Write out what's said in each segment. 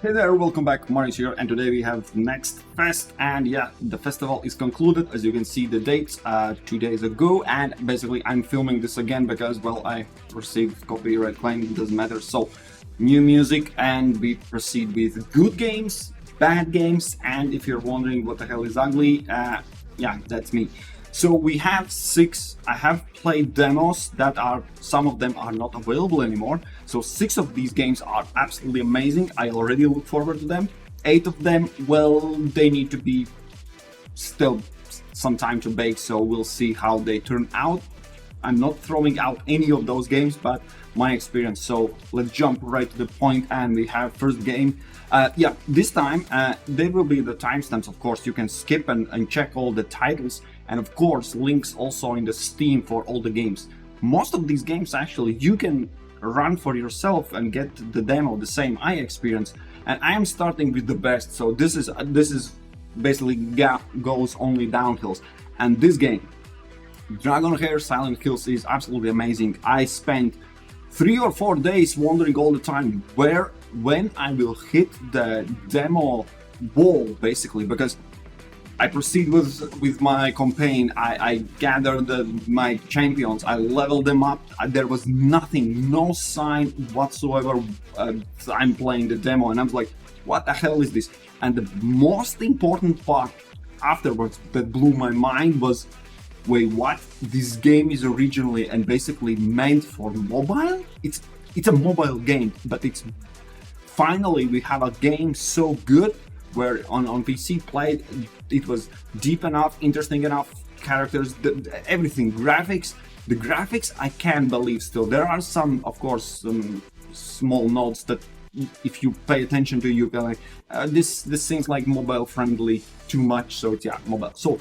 Hey there, welcome back, Marius here, and today we have Next Fest, and yeah, the festival is concluded. As you can see the dates 2 days ago, and basically I'm filming this again because, well, I received copyright claim, it doesn't matter. So, new music, and we proceed with good games, bad games, and if you're wondering what the hell is ugly, yeah, that's me. So we have 6, I have played demos that are, some of them are not available anymore. So 6 of these games are absolutely amazing. I already look forward to them. 8 of them, well, they need to be still some time to bake, so we'll see how they turn out. I'm not throwing out any of those games, but my experience. So let's jump right to the point, and we have first game. Yeah, this time there will be the timestamps. Of course, you can skip and check all the titles, and of course links also in the Steam for all the games. Most of these games actually you can run for yourself and get the demo, the same I experienced. And I am starting with the best, so this is basically goes only downhills. And this game, Dragonheir Silent Hills, is absolutely amazing. I spent 3 or 4 days wondering all the time when I will hit the demo wall, basically, because I proceed with my campaign. I gathered my champions, I leveled them up. There was nothing, no sign whatsoever. I'm playing the demo, and I'm like, what the hell is this? And the most important part afterwards that blew my mind was, wait, what? This game is originally and basically meant for mobile? It's a mobile game, but it's finally we have a game so good where on PC played, it was deep enough, interesting enough, characters, everything, graphics. The graphics I can't believe still. There are some, of course, some small notes that if you pay attention to, you can like, this seems like mobile friendly too much, so it's, yeah, mobile. So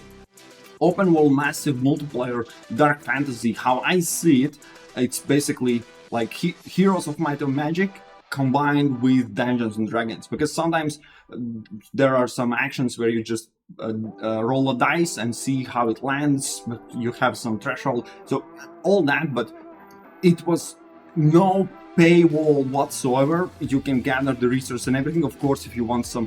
open world, massive multiplayer, dark fantasy. How I see it, it's basically like Heroes of Might and Magic combined with Dungeons and Dragons, because sometimes there are some actions where you just roll a dice and see how it lands, but you have some threshold, so all that, but it was no paywall whatsoever. You can gather the resources and everything, of course, if you want some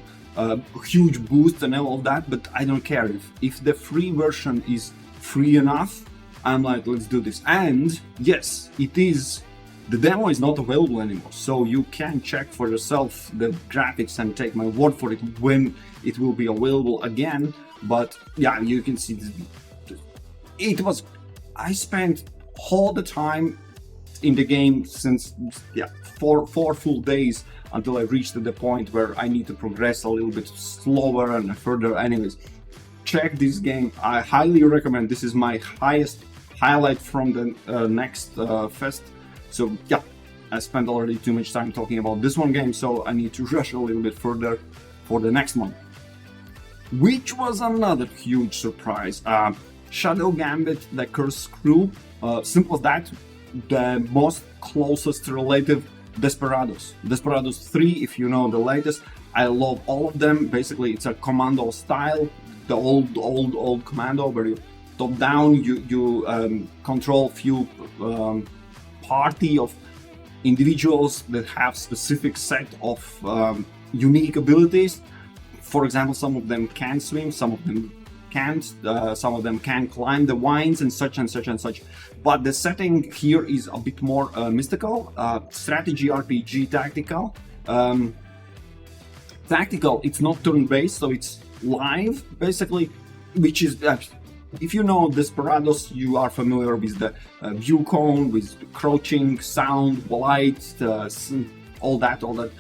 huge boost and all of that, but I don't care. If the free version is free enough, I'm like, let's do this. And yes, it is. The demo is not available anymore, so you can check for yourself the graphics and take my word for it when it will be available again. But yeah, you can see it was. I spent all the time in the game since, yeah, four full days until I reached the point where I need to progress a little bit slower and further. Anyways, check this game. I highly recommend. This is my highest highlight from the next fest. So yeah, I spent already too much time talking about this one game, so I need to rush a little bit further for the next one, which was another huge surprise. Shadow Gambit, the Cursed Crew. Simple as that. The most closest relative, Desperados 3, if you know the latest. I love all of them. Basically, it's a commando style, the old commando, where you top down, you control few party of individuals that have specific set of unique abilities. For example, some of them can swim, some of them can't, some of them can climb the vines and such and such and such. But the setting here is a bit more mystical, strategy RPG, tactical. Tactical, it's not turn-based, so it's live, basically, which is if you know Desperados, you are familiar with the view cone, with crouching, sound, light, all that.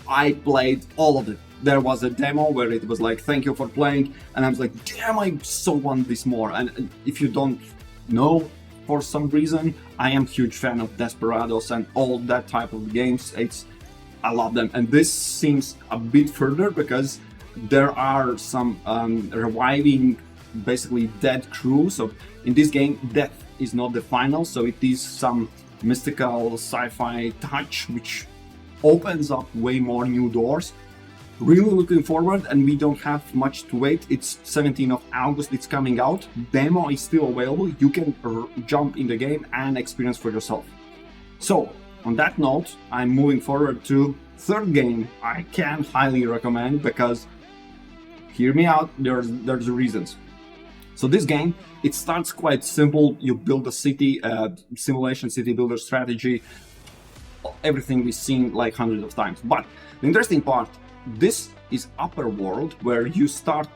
I played all of it. There was a demo where it was like, thank you for playing, and I was like, damn, I so want this more. And if you don't know, for some reason, I am a huge fan of Desperados and all that type of games. I love them, and this seems a bit further because there are some reviving, basically dead crew. So in this game, death is not the final, so it is some mystical sci-fi touch which opens up way more new doors. Really looking forward, and we don't have much to wait. It's 17th of August, it's coming out. Demo is still available. You can jump in the game and experience for yourself. So on that note, I'm moving forward to third game I can highly recommend because, hear me out, there's reasons. So this game, it starts quite simple. You build a city, simulation city builder strategy, everything we've seen like hundreds of times. But the interesting part, this is upper world where you start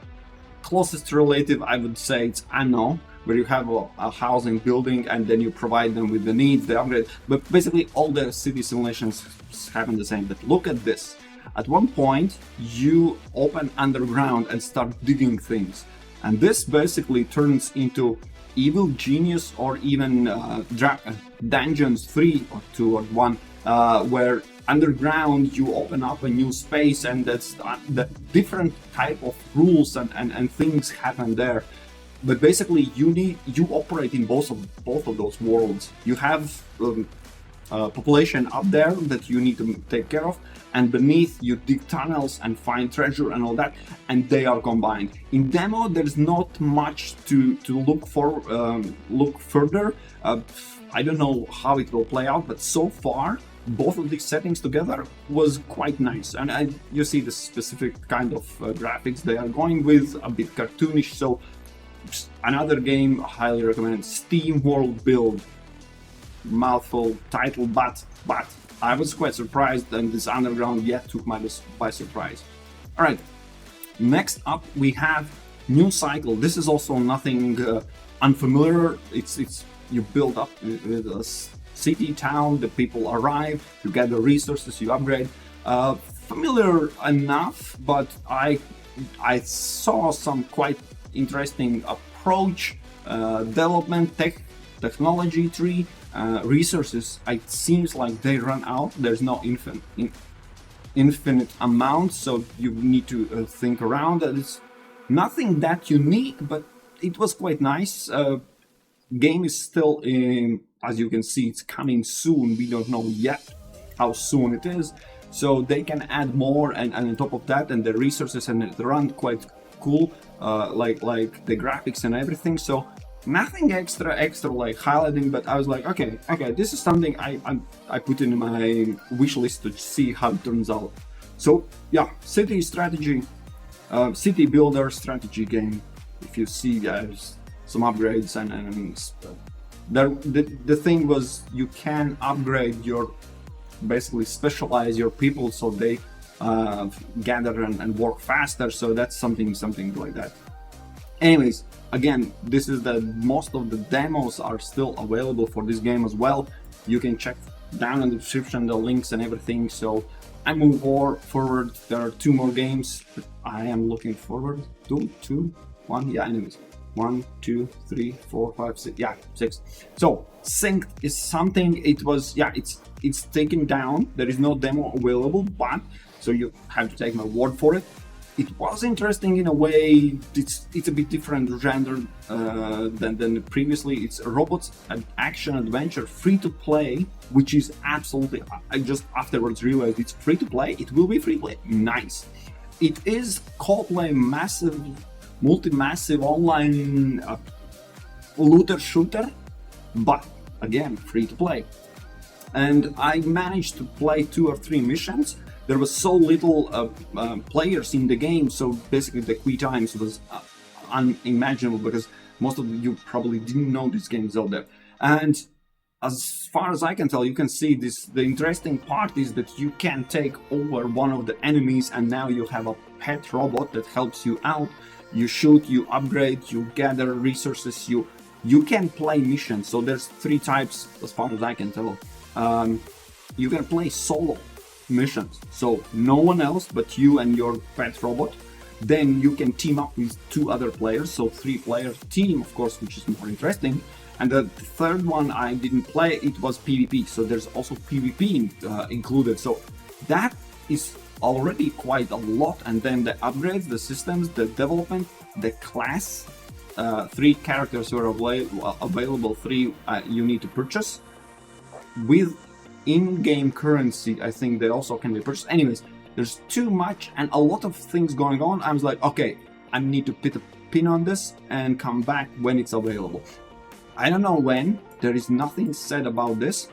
closest relative, I would say it's Anno, where you have a housing building and then you provide them with the needs, the upgrade. But basically all the city simulations happen the same. But look at this. At one point, you open underground and start digging things. And this basically turns into Evil Genius or even Dungeons 3 or 2 or 1, where underground you open up a new space and that's the different type of rules and things happen there. But basically you operate in both of those worlds. You have population up there that you need to take care of, and beneath you dig tunnels and find treasure and all that, and they are combined. In demo there's not much to look further. I don't know how it will play out, but so far both of these settings together was quite nice. And you see the specific kind of graphics they are going with, a bit cartoonish. So another game I highly recommend, SteamWorld Build. Mouthful title, but I was quite surprised, and this underground yet took me by surprise. All right, next up we have New Cycle. This is also nothing unfamiliar. It's you build up with a city, town, the people arrive, you gather resources, you upgrade. Familiar enough, but I saw some quite interesting approach, development, technology tree, resources. It seems like they run out. There's no infinite amount, so you need to think around. It's nothing that unique, but it was quite nice. Game is still in, as you can see, it's coming soon. We don't know yet how soon it is, so they can add more, and on top of that, and the resources and it run quite cool, like the graphics and everything. So nothing extra like highlighting, but I was like, okay, this is something I put in my wish list to see how it turns out. So yeah, city strategy, city builder strategy game. If you see there's some upgrades and the thing was you can upgrade your, basically specialize your people so they gather and work faster. So that's something like that. Anyways, again, this is most of the demos are still available for this game as well. You can check down in the description the links and everything. So I move forward. There are 2 more games that I am looking forward to. 2, 1, yeah, anyways. 1, 2, 3, 4, 5, 6, yeah, 6. So Synced is something, it was, yeah, it's taken down. There is no demo available, but so you have to take my word for it. It was interesting in a way. It's a bit different genre than previously. It's a robots and action adventure, free to play, which is absolutely, I just afterwards realized it's free to play. It will be free to play. Nice. It is co-play, massive, multi-massive online looter shooter, but again, free to play. And I managed to play 2 or 3 missions. There was so little players in the game, so basically the queue times was unimaginable, because most of you probably didn't know these games out there. And as far as I can tell, you can see this. The interesting part is that you can take over one of the enemies, and now you have a pet robot that helps you out. You shoot, you upgrade, you gather resources, you can play missions. So there's 3 types as far as I can tell. You can play solo missions, so no one else but you and your pet robot. Then you can team up with 2 other players, so 3-player team, of course, which is more interesting. And the third one I didn't play, it was PvP, so there's also PvP included. So that is already quite a lot. And then the upgrades, the systems, the development, the class, 3 characters were available, 3 you need to purchase with in-game currency. I think they also can be purchased. Anyways, there's too much and a lot of things going on. I was like, okay, I need to put a pin on this and come back when it's available. I don't know when. There is nothing said about this.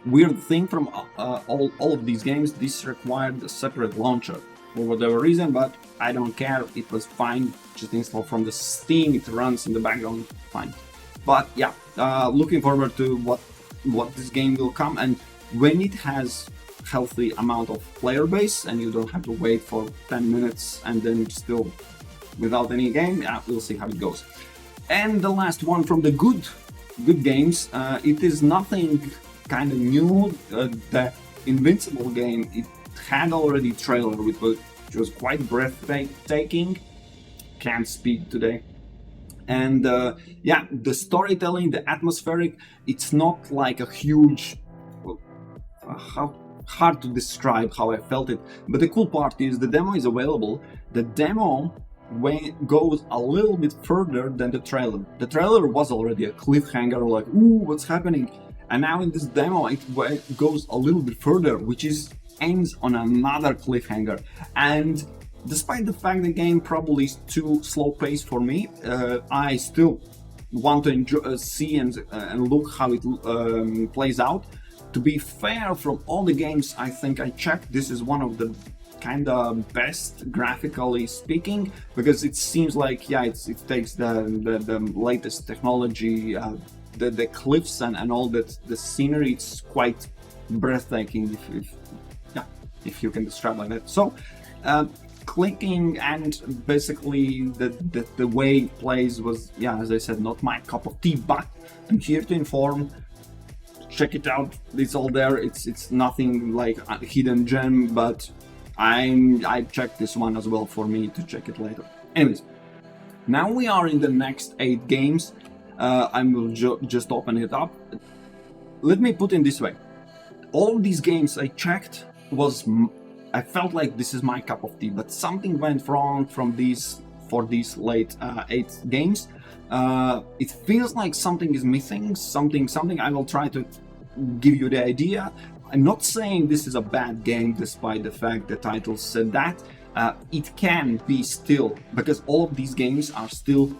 Weird thing from all of these games, this required a separate launcher for whatever reason, but I don't care, it was fine. Just install from the Steam, it runs in the background, fine. But yeah, looking forward to what this game will come, and when it has healthy amount of player base and you don't have to wait for 10 minutes and then still without any game, yeah, we'll see how it goes. And the last one from the good games, it is nothing kind of new. The Invincible game, it had already trailer which was quite breathtaking. Can't speak today. And yeah, the storytelling, the atmospheric, it's not like a huge, how hard to describe how I felt it, but the cool part is the demo is available. The demo goes a little bit further than the trailer. The trailer was already a cliffhanger, like, ooh, what's happening? And now in this demo, it goes a little bit further, which ends on another cliffhanger. And despite the fact the game probably is too slow paced for me, I still want to enjoy, see and look how it plays out. To be fair, from all the games I think I checked, this is one of the kind of best graphically speaking, because it seems like, yeah, it takes the latest technology, the cliffs and all that, the scenery, it's quite breathtaking if you can describe like that. So clicking and basically the way it plays was, yeah, as I said, not my cup of tea, but I'm here to inform. Check it out, it's all there. It's nothing like a hidden gem, but I checked this one as well for me to check it later. Anyways, now we are in the next 8 games. I will just open it up. Let me put it this way: all of these games I checked I felt like this is my cup of tea, but something went wrong for these late 8 games. It feels like something is missing, something. I will try to give you the idea. I'm not saying this is a bad game, despite the fact the title said that. It can be still, because all of these games are still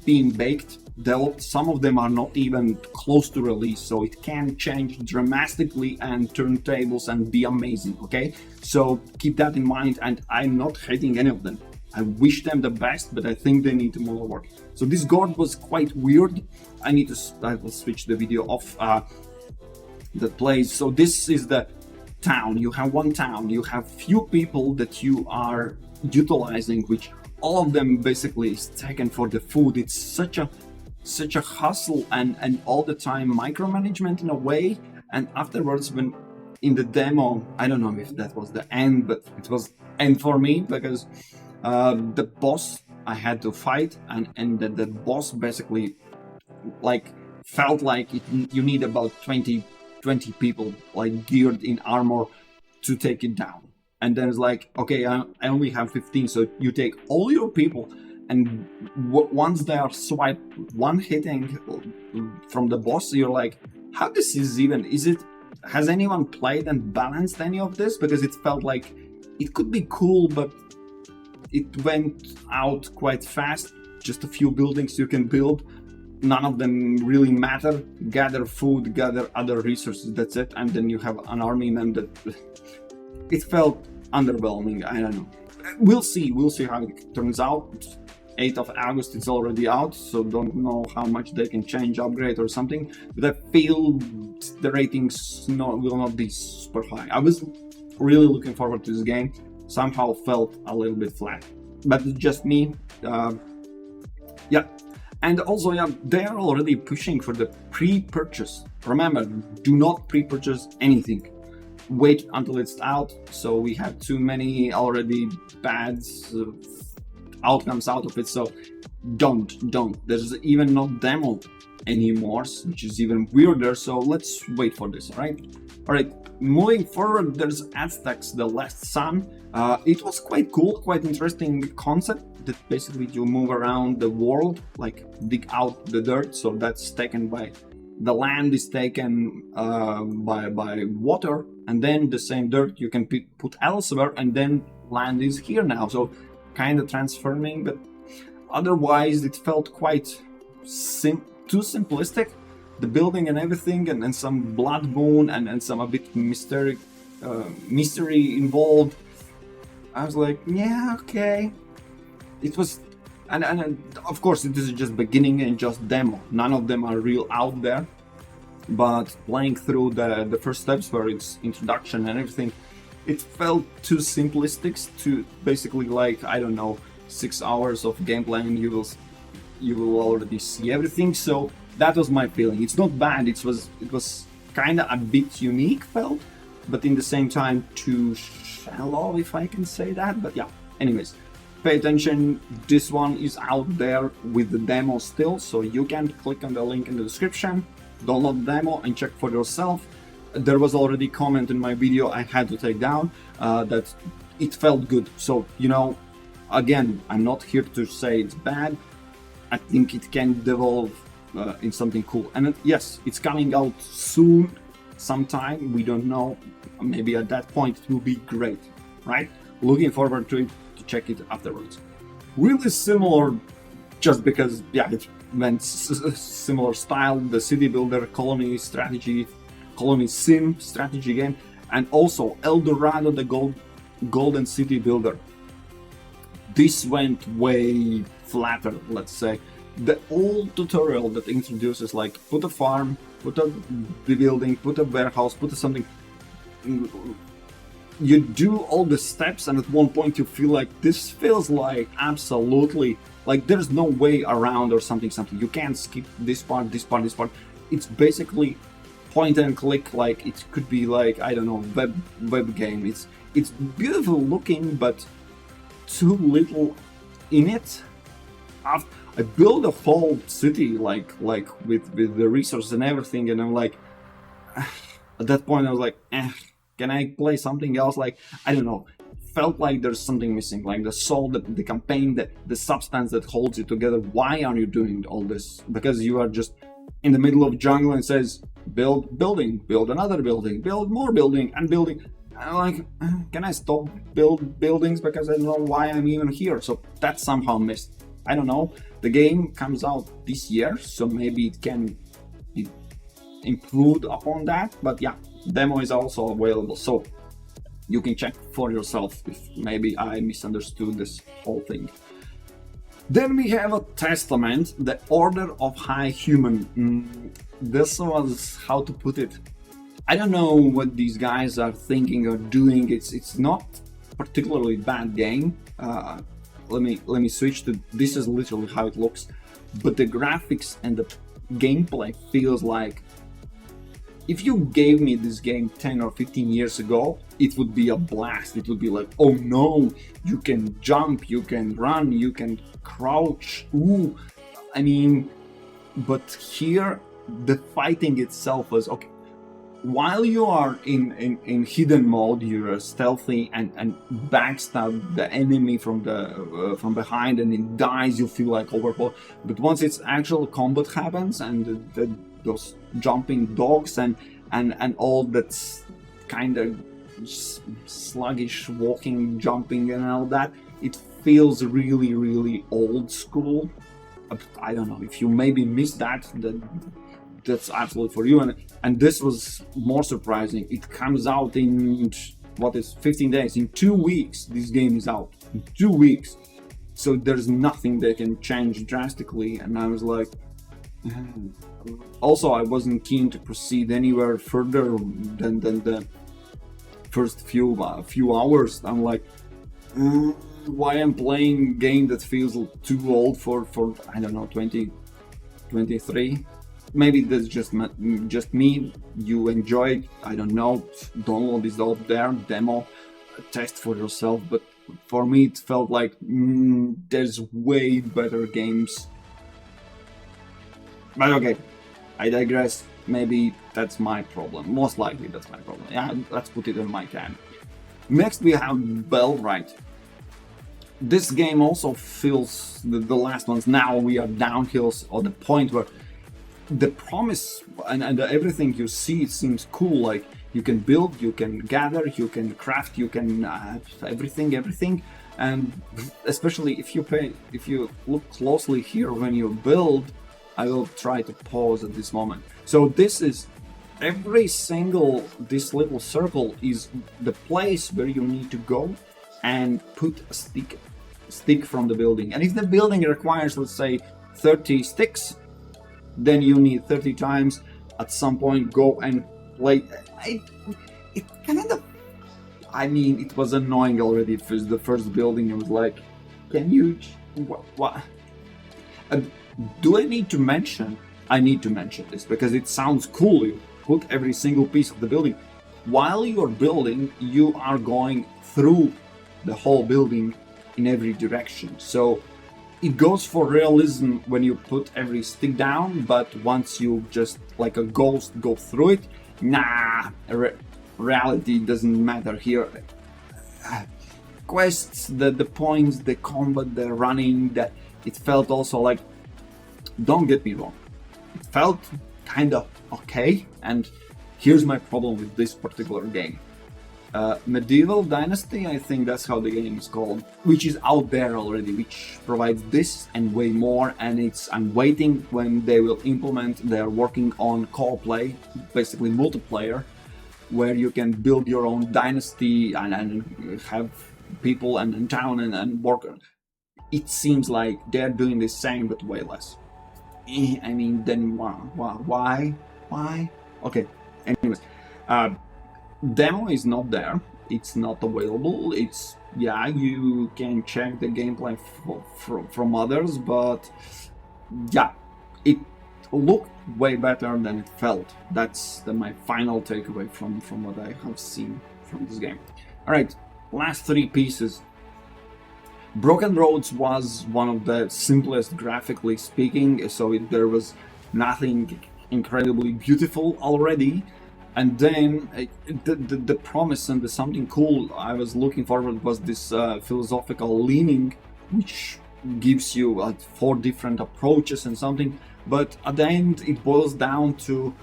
being developed. Some of them are not even close to release, so it can change dramatically and turn tables and be amazing, okay? So keep that in mind, and I'm not hating any of them. I wish them the best, but I think they need more work. So this Gord was quite weird. I will switch the video off that plays. So this is the town. You have one town. You have few people that you are utilizing, which all of them basically is taken for the food. It's such a hustle and all the time micromanagement in a way. And afterwards, when in the demo, I don't know if that was the end, but it was end for me, because the boss I had to fight, and the boss basically like felt like you need about 20 people like geared in armor to take it down. And then it's like, okay, I only have 15, so you take all your people, and once they are swiped, one hitting from the boss, you're like, how this is even, has anyone played and balanced any of this? Because it felt like it could be cool, but it went out quite fast. Just a few buildings you can build, none of them really matter. Gather food, gather other resources, that's it. And then you have an army man that it felt underwhelming. I don't know. We'll see how it turns out. 8th of August, it's already out, so don't know how much they can change, upgrade or something. But I feel the ratings will not be super high. I was really looking forward to this game. Somehow felt a little bit flat, but it's just me. Yeah, and also, yeah, they are already pushing for the pre-purchase. Remember, do not pre-purchase anything. Wait until it's out. So we have too many already bad outcomes out of it. So don't. There's even no demo anymore, which is even weirder. So let's wait for this. All right. Moving forward, there's Aztecs The Last Sun. It was quite cool, quite interesting concept that basically you move around the world, like dig out the dirt. So that's taken by the land is taken by water, and then the same dirt you can put elsewhere, and then land is here now. So kind of transforming, but otherwise it felt quite too simplistic. the building and everything, and some blood moon and some a bit mystery involved. I was like, yeah, okay. It was, and of course this is just beginning and just demo. None of them are real out there. But playing through the first steps where it's introduction and everything, it felt too simplistic to basically like, I don't know, 6 hours of gameplay and you will already see everything. So that was my feeling. It's not bad. It was kind of a bit unique felt, but in the same time too shallow, if I can say that. But yeah, anyways, pay attention. This one is out there with the demo still, so you can click on the link in the description, download the demo and check for yourself. There was already comment in my video I had to take down that it felt good. So, you know, again, I'm not here to say it's bad. I think it can devolve in something cool. And yes, it's coming out soon, sometime. We don't know. Maybe at that point it will be great, right? Looking forward to it, to check it afterwards. Really similar, just because, yeah, it went similar style. The city builder, colony strategy, colony sim strategy game, and also El Dorado, the golden city builder. This went way flatter, let's say. The old tutorial that introduces like put a farm, put a building, put a warehouse, put a something. You do all the steps and at one point you feel like this feels like absolutely like there's no way around or something. You can't skip this part. It's basically point and click, like it could be like, I don't know, web game. It's beautiful looking, but too little in it. I built a whole city like with the resources and everything, and I'm like, at that point I was like, can I play something else? Like, I don't know, felt like there's something missing, like the soul, the campaign, the substance that holds it together. Why are you doing all this? Because you are just in the middle of jungle and says build building, build another building, build more building and building. I'm like, can I stop build buildings because I don't know why I'm even here? So that's somehow missed. I don't know. The game comes out this year, so maybe it can be improved upon that. But yeah, demo is also available, so you can check for yourself if maybe I misunderstood this whole thing. Then we have a testament, the Order of High Human. This was, how to put it, I don't know what these guys are thinking or doing. It's not particularly bad game. Let me switch to, this is literally how it looks, but the graphics and the gameplay feels like if you gave me this game 10 or 15 years ago, it would be a blast. It would be like, oh no, you can jump, you can run, you can crouch. Ooh, I mean, but here the fighting itself was okay. While you are in hidden mode, you're stealthy and backstab the enemy from behind, and it dies. You feel like overpowered. But once its actual combat happens, and those jumping dogs and all that's kind of sluggish walking, jumping, and all that, it feels really, really old school. I don't know if you maybe missed that. That's absolutely for you, and this was more surprising. It comes out in what is 15 days. In 2 weeks this game is out. In 2 weeks, so there's nothing that can change drastically. And I was like, also I wasn't keen to proceed anywhere further than the first few hours. I'm like, why I'm playing a game that feels too old for I don't know, 2023. Maybe that's just me. You enjoy it, I don't know. Download is out there, demo, test for yourself. But for me, it felt like there's way better games. But okay, I digress. Maybe that's my problem. Most likely that's my problem. Yeah, let's put it in my tab. Next we have Bellwright. This game also feels the last ones. Now we are downhills, or the point where the promise and everything you see, it seems cool. Like you can build, you can gather, you can craft, you can everything. And especially if you look closely here when you build, I will try to pause at this moment. So this is every single, this little circle is the place where you need to go and put a stick from the building. And if the building requires, let's say, 30 sticks, then you need 30 times at some point go and play. It kind of, I mean, it was annoying already for the first building. It was like, can you, what? Do I need to mention? I need to mention this because it sounds cool. You put every single piece of the building. While you're building, you are going through the whole building in every direction. So it goes for realism when you put every stick down, but once you just like a ghost go through it, nah, reality doesn't matter here. Quests, the points, the combat, the running, that it felt also like, don't get me wrong, it felt kind of okay. And here's my problem with this particular game. Medieval Dynasty, I think that's how the game is called, which is out there already, which provides this and way more, and I'm waiting when they will implement. They're working on co-play, basically multiplayer, where you can build your own dynasty and have people and town and work. It seems like they're doing the same but way less. I mean, then why? Okay, anyways, demo is not there, it's not available. It's, yeah, you can check the gameplay from others, but yeah, it looked way better than it felt. That's my final takeaway from what I have seen from this game. All right, last three pieces. Broken Roads was one of the simplest graphically speaking, so there was nothing incredibly beautiful already. And then the promise and the something cool I was looking forward was this philosophical leaning, which gives you 4 different approaches and something. But at the end, it boils down to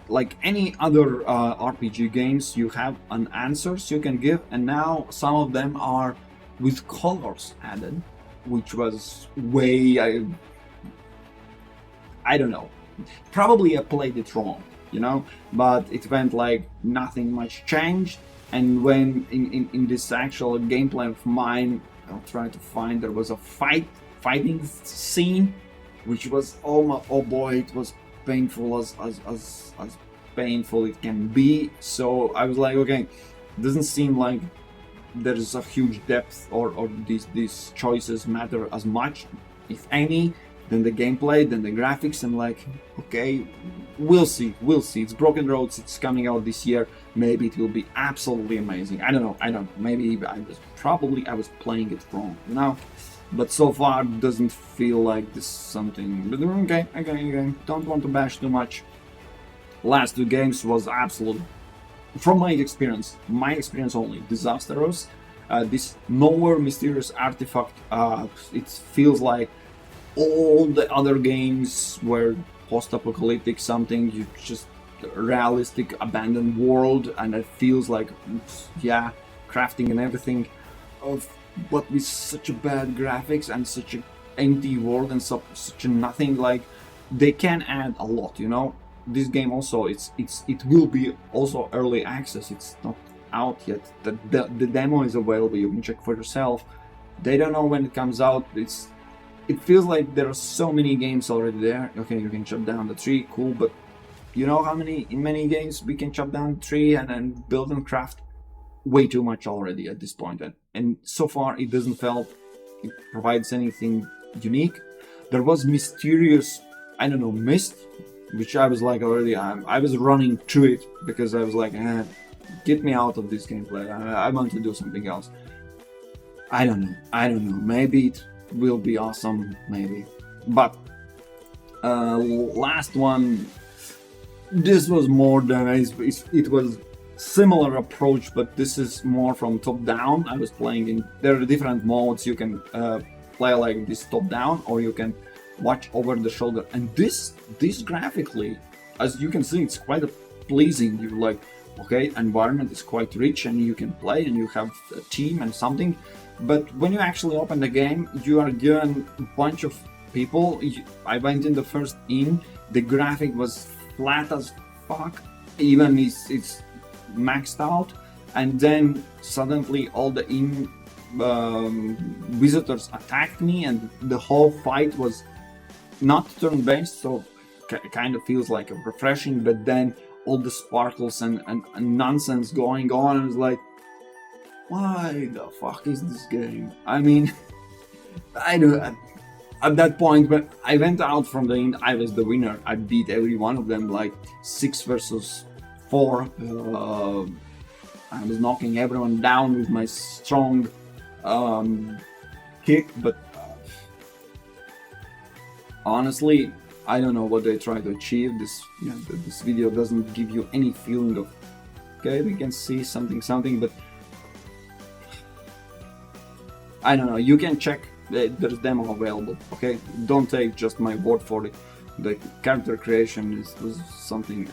like any other RPG games, you have an answers you can give, and now some of them are with colors added, which was way, I don't know, probably I played it wrong, you know, but it went like nothing much changed. And when in this actual gameplay of mine, I'll try to find, there was a fighting scene, which was, oh boy, it was painful as painful it can be. So I was like, okay, doesn't seem like there's a huge depth or these choices matter as much, if any, than the gameplay, than the graphics. And like, okay, we'll see. It's Broken Roads, it's coming out this year. Maybe it will be absolutely amazing. I don't know. Maybe I was playing it wrong, you know. But so far it doesn't feel like this something. But okay. Don't want to bash too much. Last 2 games was absolute, from my experience only, disastrous. This nowhere mysterious artifact, it feels like all the other games were post-apocalyptic something, you just realistic abandoned world, and it feels like, yeah, crafting and everything, but with such a bad graphics and such an empty world and such a nothing. Like, they can add a lot, you know. This game also, it will be also early access. It's not out yet. The demo is available. You can check for yourself. They don't know when it comes out. It feels like there are so many games already there. Okay, you can chop down the tree, cool. But you know how many games we can chop down the tree and then build and craft? Way too much already at this point. And so far, it doesn't feel it provides anything unique. There was mysterious, I don't know, mist, which I was like already, I was running through it because I was like, get me out of this gameplay. I want to do something else. I don't know. Maybe it will be awesome, maybe. But last one, this was more than it was similar approach, but this is more from top down. I was playing in, there are different modes. You can play like this top down, or you can watch over the shoulder. And this graphically, as you can see, it's quite pleasing. You like, okay, environment is quite rich and you can play and you have a team and something. But when you actually open the game, you are given a bunch of people. I went in the first in, the graphic was flat as fuck, even it's maxed out, and then suddenly all the visitors attacked me, and the whole fight was not turn-based, so kind of feels like a refreshing, but then all the sparkles and nonsense going on, and it's like, why the fuck is this game? I mean, I do. At that point, when I went out from the end, I was the winner. I beat every one of them, like 6 versus 4. I was knocking everyone down with my strong kick, but honestly, I don't know what they try to achieve. This video doesn't give you any feeling of, okay, we can see something, but I don't know. You can check. There's demo available. Okay, don't take just my word for it. The character creation was something.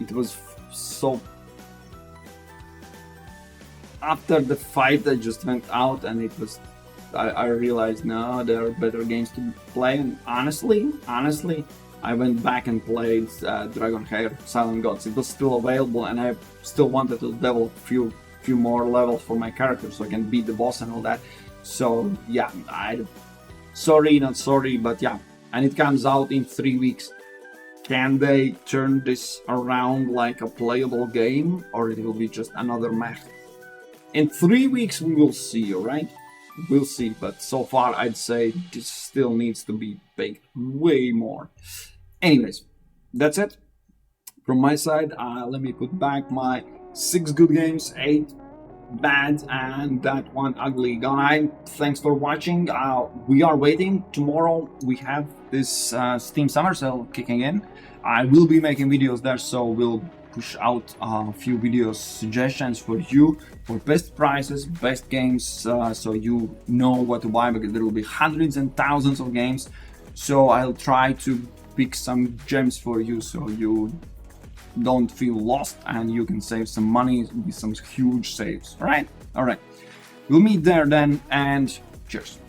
It was so. After the fight, I just went out, and it was. I realized now there are better games to play. And honestly, I went back and played Dragonheir, Silent Gods. It was still available, and I still wanted to develop a few more levels for my character so I can beat the boss and all that. So yeah, sorry, not sorry, but yeah, and it comes out in 3 weeks. Can they turn this around like a playable game, or it will be just another mech? In 3 weeks we will see, alright? We'll see, but so far I'd say this still needs to be baked way more. Anyways, that's it from my side. Let me put back my 6 good games, 8 bad, and that one ugly guy. Thanks for watching. We are waiting. Tomorrow we have this Steam Summer Sale kicking in. I will be making videos there, so we'll push out a few video suggestions for you for best prices, best games, so you know what to buy, because there will be hundreds and thousands of games. So I'll try to pick some gems for you so you don't feel lost and you can save some money with some huge saves. All right, we'll meet there then, and cheers.